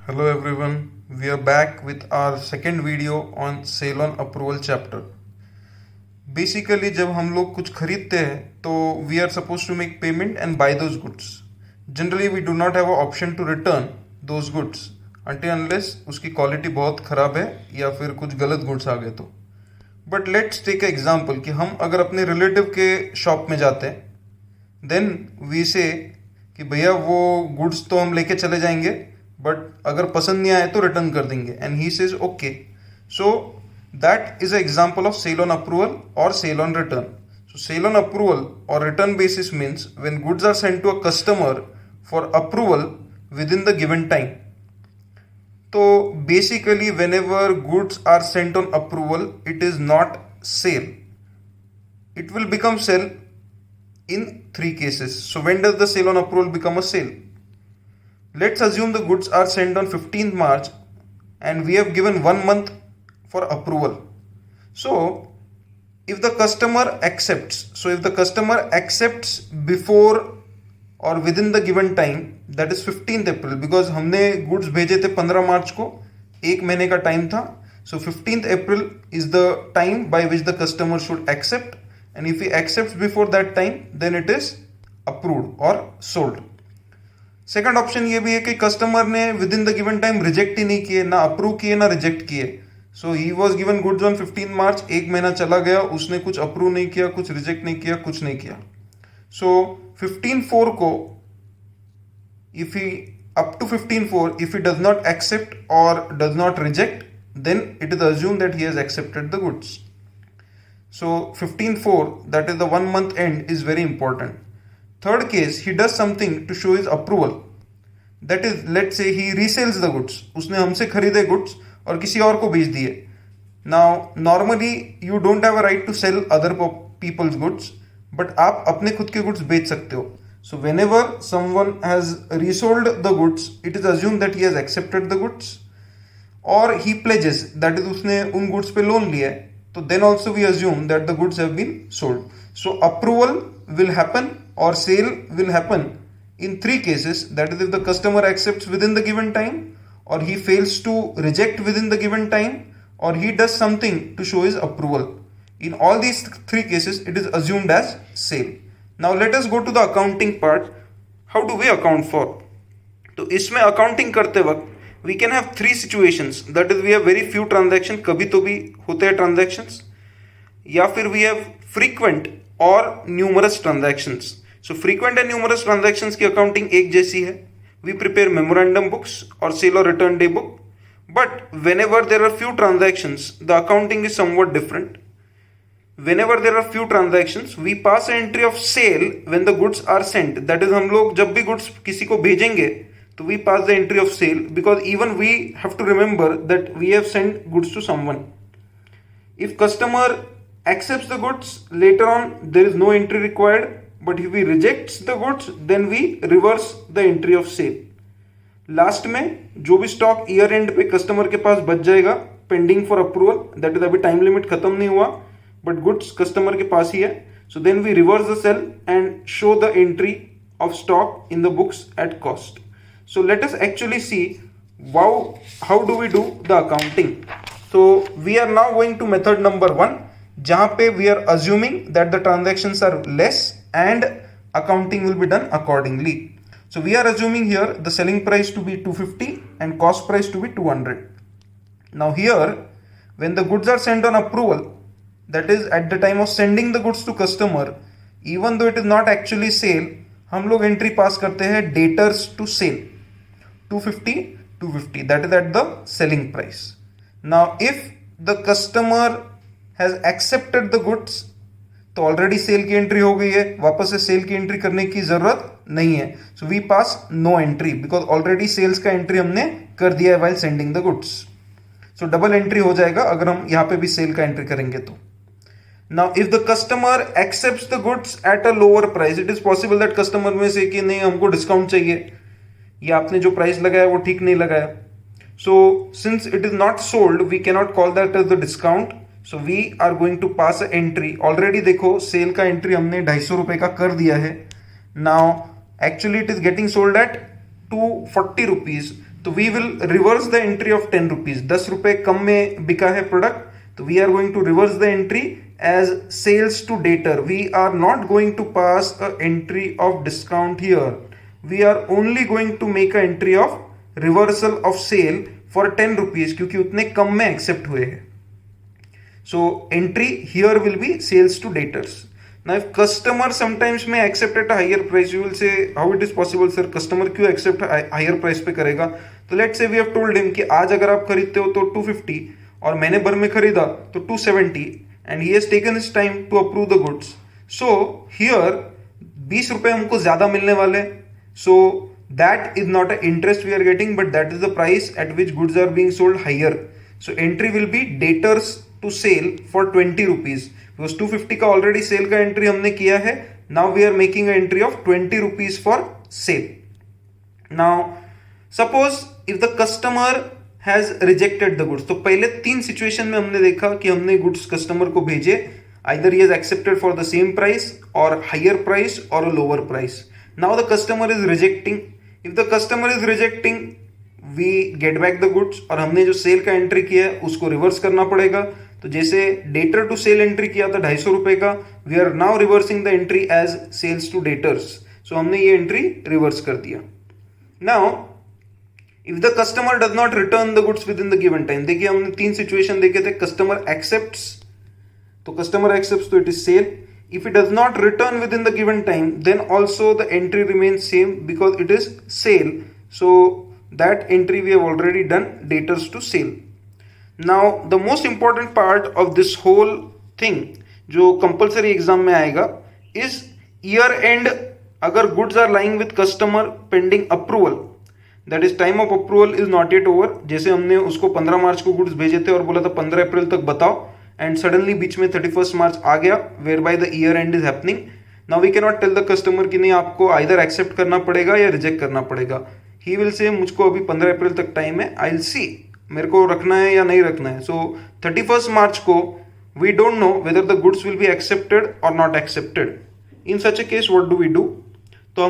Hello everyone, we are back with our second video on sale on approval chapter. Basically जब हम लोग कुछ खरीदते हैं तो we are supposed to make payment and buy those goods. Generally we do not have an option to return those goods until unless उसकी quality बहुत ख़राब है या फिर कुछ गलत गुड्स आ गए तो. बट लेट्स टेक एग्जाम्पल कि हम अगर अपने रिलेटिव के शॉप में जाते हैं देन वी से कि भैया वो गुड्स तो हम लेके चले जाएंगे बट अगर पसंद नहीं आए तो रिटर्न कर देंगे and he says okay. So that is a example of sale on approval और sale on return. So sale on approval और return basis means when goods are sent to a customer for approval within the given time. तो basically whenever goods are sent on approval it is not sale. It will become sale in three cases. So when does the sale on approval become a sale? Let's assume the goods are sent on 15th March and we have given 1 month for approval. So if the customer accepts before or within the given time, that is 15th April, because हमने goods भेजे थे 15 मार्च को, एक महीने का time था. So 15th April is the time by which the customer should accept, and if he accepts before that time then it is approved or sold. Second option ये भी है कि कस्टमर ने within the given time reject ही नहीं किए, ना approve किए ना रिजेक्ट किए. So he was given goods on 15 March, एक महीना चला गया, उसने कुछ अप्रूव नहीं किया, कुछ रिजेक्ट नहीं किया, कुछ नहीं किया. सो 15/4 को if he up to 15/4 if he does not accept और does not reject then it is assumed that he has accepted the goods. So 15/4, that is the 1 month end, is very important. Third case, he does something to show his approval. That is, let's say he resells the goods. उसने हमसे खरीदे goods और किसी और को बेच दिए. Now normally you don't have a right to sell other people's goods, but आप अपने खुद के goods बेच सकते हो. So whenever someone has resold the goods, it is assumed that he has accepted the goods. और he pledges, that is उसने उन गुड्स पे लोन लिया है, तो then also we assume that the goods have been sold. So approval will happen or sale will happen in three cases. That is, if the customer accepts within the given time, or he fails to reject within the given time, or he does something to show his approval. In all these three cases it is assumed as sale. Now let us go to the accounting part. How do we account for? तो इसमें accounting करते वक्त we can have three situations. That is, we have very few transactions, कभी तो भी होते हैं transactions, या फिर we have frequent और numerous transactions. So frequent and numerous transactions की accounting एक जैसी है. We prepare memorandum books or sale or return day book. But whenever there are few transactions, the accounting is somewhat different. Whenever there are few transactions, we pass an entry of sale when the goods are sent. That is, हम लोग जब भी goods किसी को भेजेंगे तो we pass the entry of sale, because even we have to remember that we have sent goods to someone. If customer accepts the goods, later on there is no entry required, but if he rejects the goods then we reverse the entry of sale. Last में जो भी stock year and पे customer के पास बच जाएगा pending for approval, that is अभी time limit खत्म नहीं हुआ बट गुड्स कस्टमर के पास ही है, so then we reverse the sale and show the entry of stock in the books at cost. So let us actually see how do we do the accounting. So we are now going to method number 1, जहाँ पे we are assuming that the transactions are less and accounting will be done accordingly. So we are assuming here the selling price to be 250 and cost price to be 200. Now here when the goods are sent on approval, that is at the time of sending the goods to customer, even though it is not actually sale, हम लोग entry pass करते हैं debtors to sale 250, that is at the selling price. Now if the customer has accepted the goods, तो already cell की entry हो गई है, वापस से सेल की एंट्री करने की जरूरत नहीं है. So we pass no entry because already sales का एंट्री हमने कर दिया है while sending the goods. So double entry हो जाएगा अगर हम यहाँ पे भी सेल का एंट्री करेंगे तो. Now if the customer accepts the goods at a lower price, it is possible that customer में से कि नहीं हमको डिस्काउंट चाहिए या आपने जो प्राइस लगाया वो ठीक नहीं लगाया. So since it is not sold, we cannot call that as the discount. So we are going to pass a entry. Already देखो सेल का एंट्री हमने 250 रुपए का कर दिया है. Now actually it is getting sold at 240 rupees. तो we will reverse the entry of 10 rupees, 10 रुपए कम में बिका है प्रोडक्ट, तो we are going to reverse the entry as sales to debtor. We are not going to pass a entry of discount here, we are only going to make a entry of reversal of sale for 10 rupees, क्योंकि उतने कम में accept हुए हैं. So entry here will be sales to debtors. Now if customer sometimes may accept at a higher price, you will say how it is possible sir, customer क्यों accept higher price पे करेगा. तो let's say we have told him कि आज अगर आप खरीदते हो तो 250 और मैंने भर में खरीदा तो 270 and he has taken his time to approve the goods. So here 20 रुपए हमको ज्यादा मिलने वाले. So that is not an interest we are getting, but that is the price at which goods are being sold higher. So entry will be debtors to sale for 20 rupees because 250 का already cell का entry हमने किया है. Now we are making entry of 20 rupees for sale. Now suppose if the customer has rejected the goods, तो पहले 3 situation में हमने देखा कि हमने गुड्स कस्टमर को भेजे, either he has accepted for the same price और हायर प्राइस और lower price. Now the customer is rejecting. If the customer is rejecting we get back the goods, और हमने जो सेल का एंट्री किया है उसको रिवर्स करना पड़ेगा. तो जैसे डेटर टू सेल एंट्री किया था 250 रुपए का, we are now reversing the entry as sales to debtors. So हमने ये एंट्री रिवर्स कर दिया. Now if the customer does not return the goods within the given time, देखिए हमने 3 सिचुएशन देखे थे. कस्टमर एक्सेप्ट्स, तो कस्टमर एक्सेप्ट्स तो it is sale. If it does not return within the given time, then also the entry remains same because it is sale. So that entry we have already done, debtors to sale. Now the most important part of this whole thing जो compulsory exam में आएगा is year end. अगर goods are lying with customer pending approval, that is time of approval is not yet over. जैसे हमने उसको 15 मार्च को goods भेजे थे और बोला था 15 अप्रैल तक बताओ, एंड सडनली बीच में 31 मार्च आ गया where by the year end is happening. Now we can not tell the customer कि नहीं आपको आइदर एक्सेप्ट करना पड़ेगा या रिजेक्ट करना पड़ेगा. ही विल से मुझको अभी 15 अप्रैल तक टाइम है, आई विल सी मेरे को रखना है या नहीं रखना है. सो 31 मार्च को we don't know whether the goods will be accepted और not accepted. In such a case what do we do. तो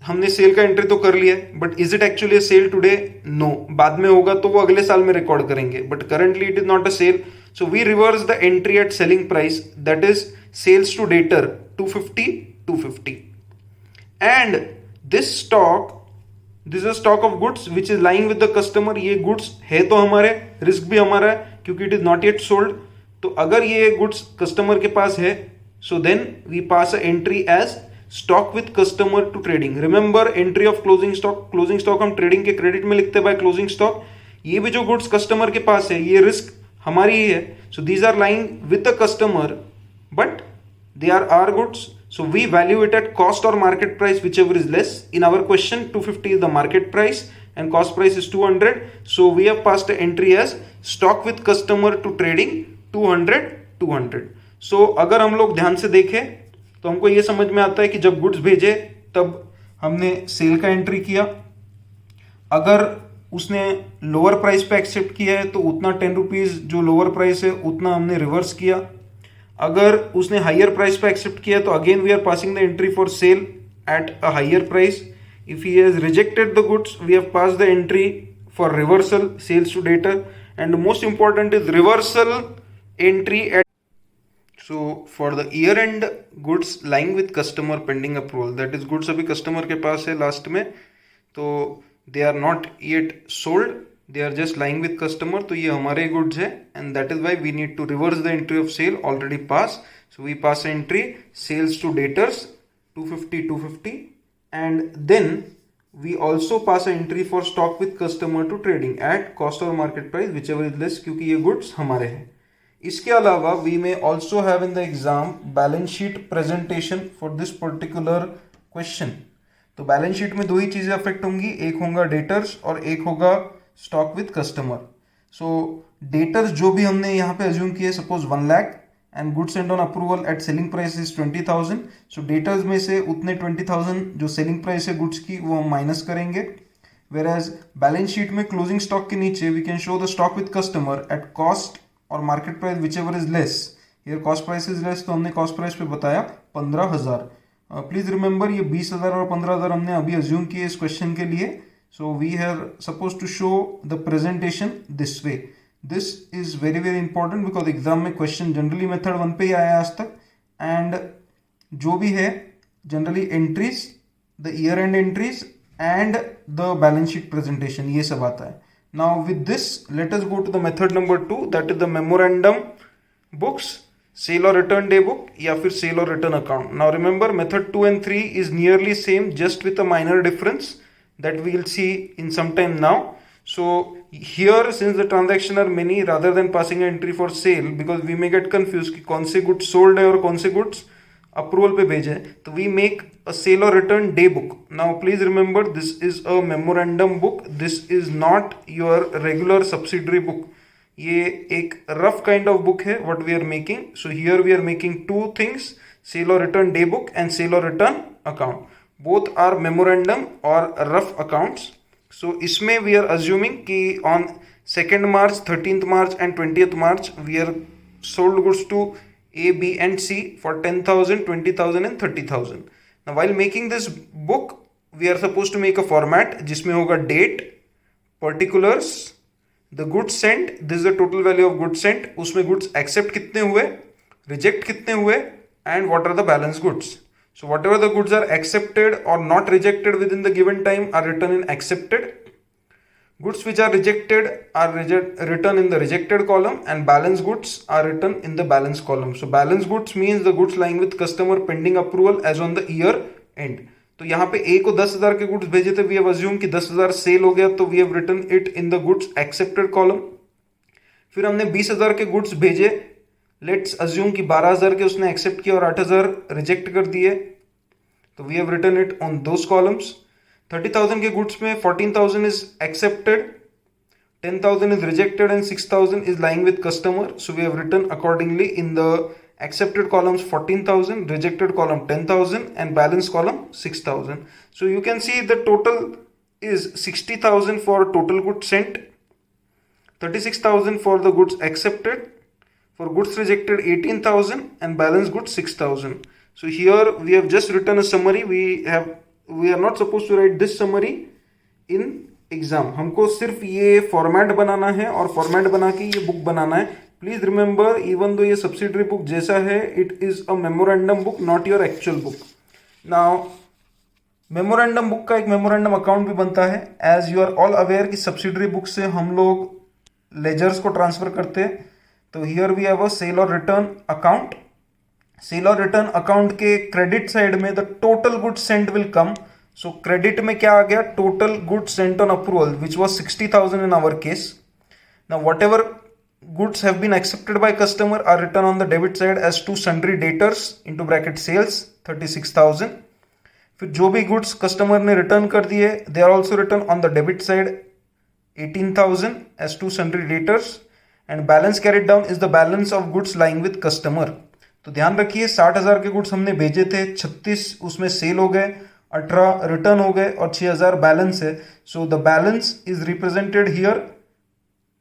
हमने सेल का एंट्री तो कर लिया है, but is it actually sale today? No. बाद में होगा तो वो अगले साल में रिकॉर्ड करेंगे, but currently it is not a sale. So we reverse the entry at selling price, that is sales to debtor 250. And this is a stock of goods which is lying with the customer. ये goods है तो हमारे, risk भी हमारा है क्योंकि it is not yet sold. तो अगर ये goods customer के पास है, so then we pass a entry as stock with customer to trading. Remember entry of closing stock हम trading के credit में लिखते हैं by closing stock. ये भी जो goods customer के पास है ये रिस्क हमारी ही है. So these are lying with the customer but they are are goods. So we value it at cost or market price whichever is less. In our question 250 is the market price and cost price is 200. So we have passed entry as stock with customer to trading 200. So अगर हम लोग ध्यान से देखें तो हमको ये समझ में आता है कि जब गुड्स भेजे तब हमने सेल का एंट्री किया. अगर उसने लोअर प्राइस पे एक्सेप्ट किया है तो उतना 10 रुपीज जो लोअर प्राइस है उतना हमने रिवर्स किया. अगर उसने हायर प्राइस पे एक्सेप्ट किया तो again we are passing the entry for sale at a higher price. If he has rejected the goods we have pass the entry for reversal sales to debtor. And most important is reversal entry at. So for the year end goods lying with customer pending approval, that is goods अभी customer के पास है last में, तो they are not yet sold, they are just lying with customer. तो ये हमारे goods है and that is why we need to reverse the entry of sale already passed. So we pass entry sales to debtors 250 and then we also pass entry for stock with customer to trading at cost or market price whichever is less, क्योंकि ये goods हमारे हैं. इसके अलावा we may also have in the exam balance sheet presentation for this particular question. तो balance sheet में 2 ही चीजें affect होंगी, एक होगा डेटर्स और एक होगा stock with customer. So debtors जो भी हमने यहाँ पे अज्यूम किए, suppose 1 lakh and goods send on approval at selling price is 20,000. So debtors में से उतने 20,000 जो सेलिंग प्राइस है गुड्स की वो हम माइनस करेंगे. वेर एज बैलेंस शीट में क्लोजिंग स्टॉक के नीचे we can show the stock with customer at cost or market price whichever is less. Here cost price is less तो हमने कॉस्ट प्राइस पे बताया 15,000. प्लीज रिमेंबर ये 20,000 और 15,000 हमने अभी अज्यूम किए इस क्वेश्चन के लिए. So we are supposed to show the presentation this way. This is very very important because exam में question generally method 1 पे ही आया आज तक, and जो भी है generally entries, the year end entries and the balance sheet presentation, ये सब आता है. Now with this let us go to the method number 2, that is the memorandum books, sale or return day book या फिर sale or return account. Now remember method 2 and 3 is nearly same, just with a minor difference that we will see in some time now. So here since the transaction are many, rather than passing an entry for sale, because we may get confused कि कौन से goods sold है और कौन से goods approval पे भेजे, तो we make a sale or return day book. Now please remember this is a memorandum book, this is not your regular subsidiary book. ये एक rough kind of book है what we are making. So here we are making two things, sale or return day book and sale or return account. Both are memorandum or rough accounts. So इसमें we are assuming कि on 2nd March, 13th March and 20th March we are sold goods to A, B and C for 10,000, 20,000 and 30,000. Now while making this book we are supposed to make a format जिसमें होगा date, particulars, the goods sent, this is the total value of goods sent, उसमें goods accept कितने हुए, reject कितने हुए and what are the balance goods. So whatever the goods are accepted or not rejected within the given time are written in accepted. Goods which are rejected are written in the rejected column and balance goods are written in the balance column. So balance goods means the goods lying with customer pending approval as on the year end. तो यहाँ पे A को 10,000 के goods भेजे थे, we have assumed कि 10,000 cell हो गया, तो we have written it in the goods accepted column. फिर हमने 20,000 के गुड्स भेजे, लेट्स अज्यूम कि 12,000 के उसने एक्सेप्ट किया और 8,000 रिजेक्ट कर दिए, तो we have written it on those columns. 30,000 के गुड्स में 14,000 is accepted, 10,000 is rejected and 6,000 is lying with customer. So we have written accordingly in the accepted columns 14,000, rejected column 10,000 and balance column 6,000. So you can see the total is 60,000 for total goods sent, 36,000 for the goods accepted, for goods rejected 18,000 and balance goods 6,000. So here we have just written a summary. We are not supposed to write this summary in exam. हमको सिर्फ ये format बनाना है और format बना के ये book बनाना है. Please remember even though ये सब्सिडरी बुक जैसा है, it is a memorandum book, not your actual book. Now memorandum book का एक मेमोरेंडम अकाउंट भी बनता है. As you are all aware कि सब्सिडरी बुक से हम लोग लेजर्स को ट्रांसफर करते हैं. तो here we have a sale और रिटर्न अकाउंट. सेल और रिटर्न अकाउंट के क्रेडिट साइड में the total goods sent will come. So credit में क्या आ गया, total goods Saint on approval which was 60,000 in our case. Now whatever goods have been accepted by customer are written on the debit side as to sundry debtors into bracket sales 36,000. फिर जो भी goods customer ने return कर दिए they are also written on the debit side 18,000 as to sundry debtors and balance carried down is the balance of goods lying with customer. तो ध्यान रखिए 60,000 के goods हमने भेजे थे, 36 उसमें सेल हो गए, 18 रिटर्न हो गए और 6,000 बैलेंस है. So the balance is represented here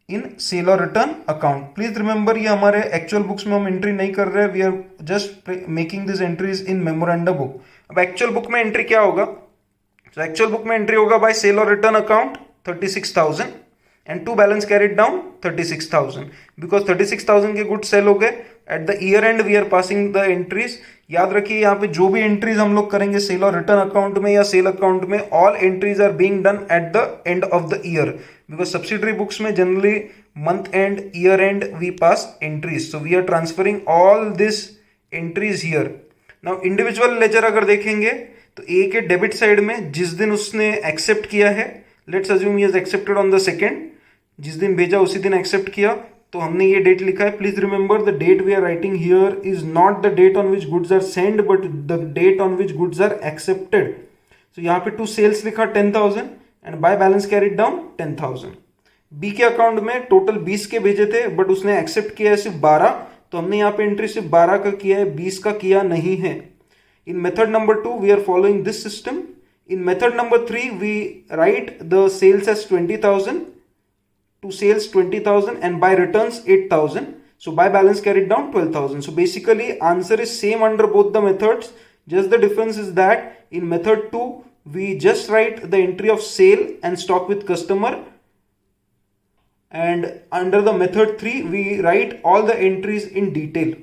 in sale और रिटर्न अकाउंट. प्लीज रिमेंबर ये हमारे एक्चुअल बुक्स में हम एंट्री नहीं कर रहे हैं, we are just making this entries in memorandum book. अब एक्चुअल बुक में एंट्री क्या होगा, तो एक्चुअल बुक में एंट्री होगा बाय सेल और return account 36,000 and to balance carried down 36,000 because 36,000 के गुड्स सेल हो गए. At the year end we are passing the entries. याद रखिए यहाँ पे जो भी एंट्रीज हम लोग करेंगे सेल और रिटर्न अकाउंट में या सेल अकाउंट में, all entries are being done at the end of the year because subsidiary books में generally month end year end we pass entries. So we are transferring all this entries here. Now individual ledger अगर देखेंगे तो ए के debit side में जिस दिन उसने accept किया है, let's assume he has accepted on the second, जिस दिन भेजा उसी दिन एक्सेप्ट किया, तो हमने ये डेट लिखा है. Please remember the date we are writing here is not the date on which goods are send but the date on which goods are accepted. So यहाँ पे टू सेल्स लिखा 10,000 and by balance carried down 10,000. B के account में total 20 के भेजे थे but उसने accept किया है सिर्फ 12, तो हमने यहाँ पे एंट्री सिर्फ 12 का किया है, 20 का किया नहीं है. In method number 2 we are following this system. In method number 3 we write the sales as 20,000 to sales 20,000 and by returns 8,000. So by balance carried down 12,000. So basically answer is same under both the methods. Just the difference is that in method 2 we just write the entry of sale and stock with customer, and under the method 3 we write all the entries in detail.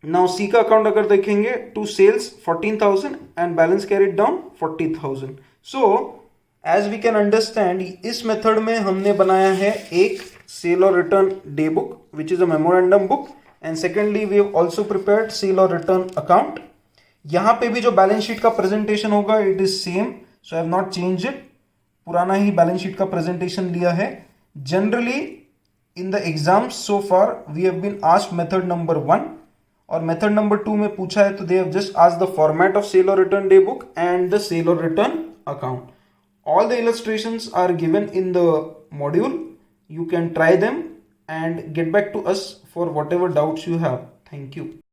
Now C का account अगर देखेंगे to sales 14,000 and balance carried down 40,000. So as we can understand, इस method में हमने बनाया है एक cell और return day book which is a memorandum book, and secondly we have also prepared sale और रिटर्न अकाउंट. यहाँ पे भी जो बैलेंस शीट का प्रेजेंटेशन होगा it is same, so I have not change it. पुराना ही बैलेंस शीट का प्रेजेंटेशन लिया है. Generally in the exams so far we have been asked method number 1 और मेथड नंबर 2 में पूछा है तो they have just asked the format of sale और return day book and the cell और return account. All the illustrations are given in the module. You can try them and get back to us for whatever doubts you have. Thank you.